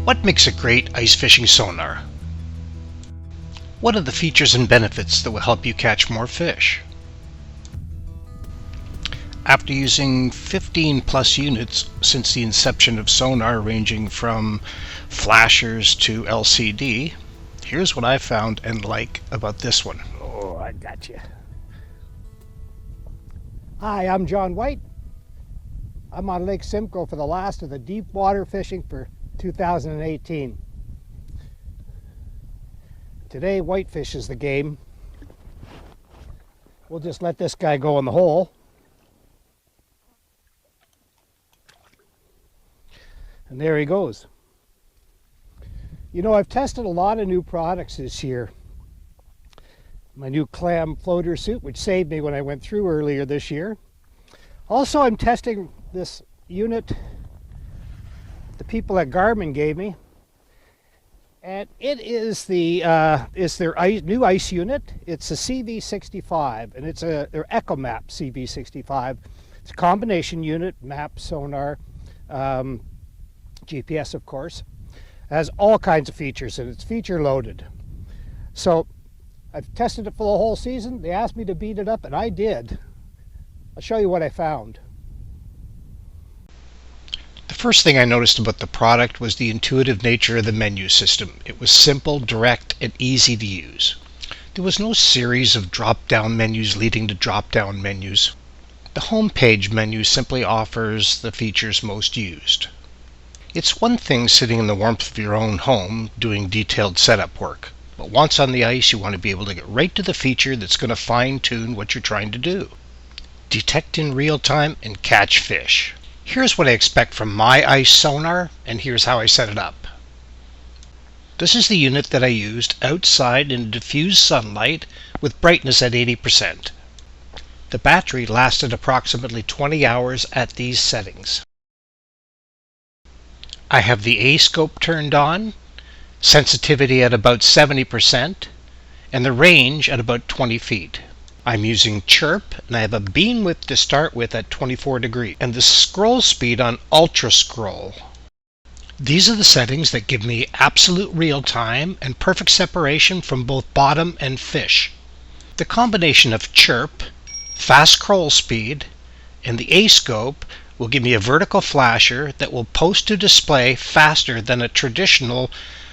What makes a great ice fishing sonar? What are the features and benefits that will help you catch more fish? After using 15 plus units since the inception of sonar, ranging from flashers to LCD, here's what I found and like about this one. Oh, I got you. Hi, I'm John White. I'm on Lake Simcoe for the last of the deep water fishing for 2018. Today, whitefish is the game. We'll just let this guy go in the hole. And there he goes. You know, I've tested a lot of new products this year. My new clam floater suit, which saved me when I went through earlier this year. Also, I'm testing this unit the people at Garmin gave me, and it is their new ice unit. It's a CV65, and it's their Echomap CV65. It's a combination unit, map, sonar, GPS, of course. It has all kinds of features, and it's feature loaded. So I've tested it for the whole season. They asked me to beat it up, and I did. I'll show you what I found. The first thing I noticed about the product was the intuitive nature of the menu system. It was simple, direct, and easy to use. There was no series of drop-down menus leading to drop-down menus. The home page menu simply offers the features most used. It's one thing sitting in the warmth of your own home doing detailed setup work, but once on the ice you want to be able to get right to the feature that's going to fine-tune what you're trying to do. Detect in real time and catch fish. Here's what I expect from my ice sonar, and here's how I set it up. This is the unit that I used outside in diffused sunlight with brightness at 80%. The battery lasted approximately 20 hours at these settings. I have the A scope turned on, sensitivity at about 70%, and the range at about 20 feet. I'm using chirp, and I have a beam width to start with at 24 degrees, and the scroll speed on UltraScroll. These are the settings that give me absolute real time and perfect separation from both bottom and fish. The combination of chirp, fast scroll speed, and the A scope will give me a vertical flasher that will post to display faster than a traditional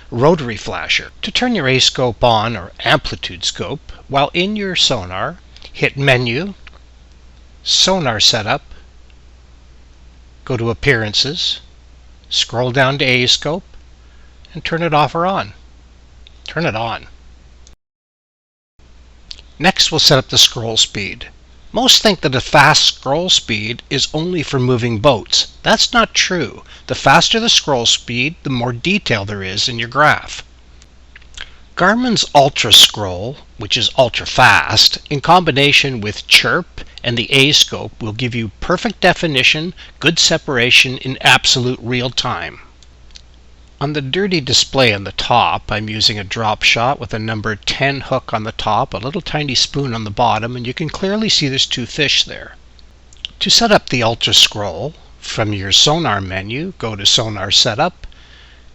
rotary flasher. To turn your A scope on, or Amplitude scope, while in your sonar, hit Menu, Sonar Setup, go to Appearances, scroll down to A scope, and turn it off or on. Turn it on. Next, we'll set up the scroll speed. Most think that a fast scroll speed is only for moving boats. That's not true. The faster the scroll speed, the more detail there is in your graph. Garmin's UltraScroll, which is ultra fast, in combination with chirp and the A scope, will give you perfect definition, good separation in absolute real time. On the dirty display on the top, I'm using a drop shot with a number 10 hook on the top, a little tiny spoon on the bottom, and you can clearly see there's two fish there. To set up the UltraScroll, from your sonar menu, go to Sonar Setup,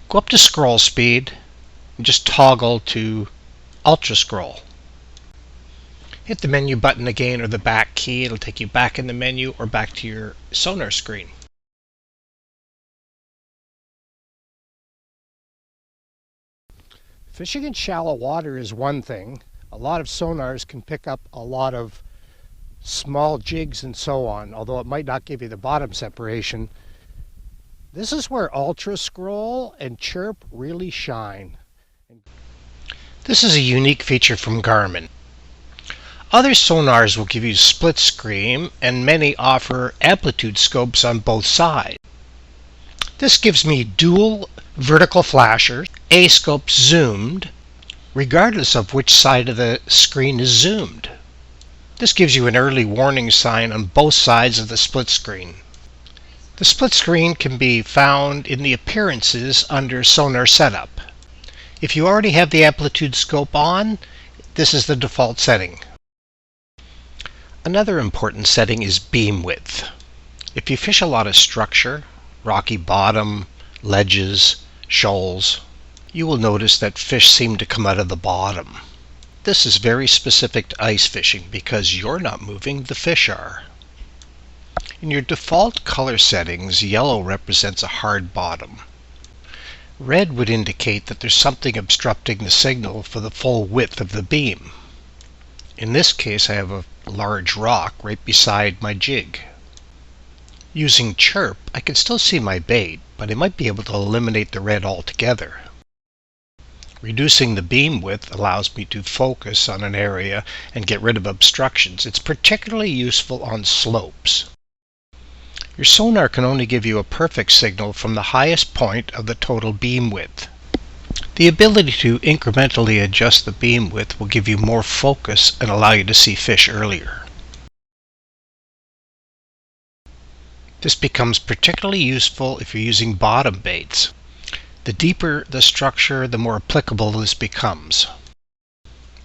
go up to Scroll Speed, and just toggle to UltraScroll. Hit the menu button again or the back key. It'll take you back in the menu or back to your sonar screen. Fishing in shallow water is one thing. A lot of sonars can pick up a lot of small jigs and so on, although it might not give you the bottom separation. This is where UltraScroll and chirp really shine. This is a unique feature from Garmin. Other sonars will give you split screen, and many offer amplitude scopes on both sides. This gives me dual vertical flashers, A scope zoomed, regardless of which side of the screen is zoomed. This gives you an early warning sign on both sides of the split screen. The split screen can be found in the Appearances under Sonar Setup. If you already have the amplitude scope on, this is the default setting. Another important setting is beam width. If you fish a lot of structure, rocky bottom, ledges, shoals, you will notice that fish seem to come out of the bottom. This is very specific to ice fishing because you're not moving, the fish are. In your default color settings, yellow represents a hard bottom. Red would indicate that there's something obstructing the signal for the full width of the beam. In this case, I have a large rock right beside my jig. Using chirp, I can still see my bait, but I might be able to eliminate the red altogether. Reducing the beam width allows me to focus on an area and get rid of obstructions. It's particularly useful on slopes. Your sonar can only give you a perfect signal from the highest point of the total beam width. The ability to incrementally adjust the beam width will give you more focus and allow you to see fish earlier. This becomes particularly useful if you're using bottom baits. The deeper the structure, the more applicable this becomes.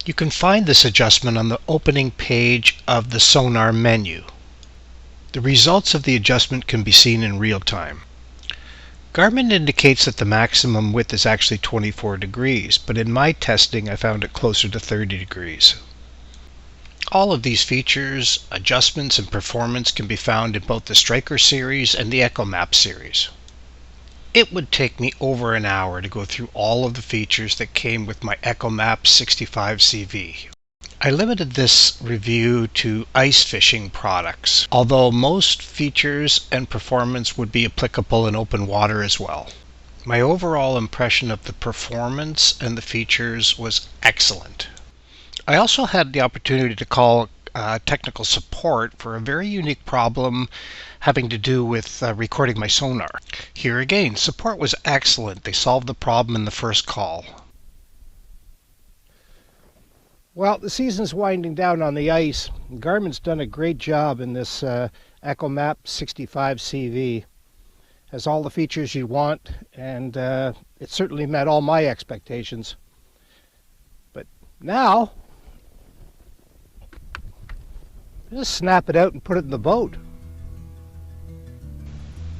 You can find this adjustment on the opening page of the sonar menu. The results of the adjustment can be seen in real time. Garmin indicates that the maximum width is actually 24 degrees, but in my testing I found it closer to 30 degrees. All of these features, adjustments, and performance can be found in both the Striker series and the Echomap series. It would take me over an hour to go through all of the features that came with my Echomap 65 CV. I limited this review to ice fishing products, although most features and performance would be applicable in open water as well. My overall impression of the performance and the features was excellent. I also had the opportunity to call technical support for a very unique problem having to do with recording my sonar. Here again, support was excellent. They solved the problem in the first call. Well, the season's winding down on the ice. Garmin's done a great job in this Echomap 65 CV. Has all the features you want, and it certainly met all my expectations. But now, just snap it out and put it in the boat.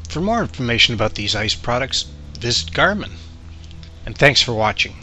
For more information about these ice products, visit Garmin. And thanks for watching.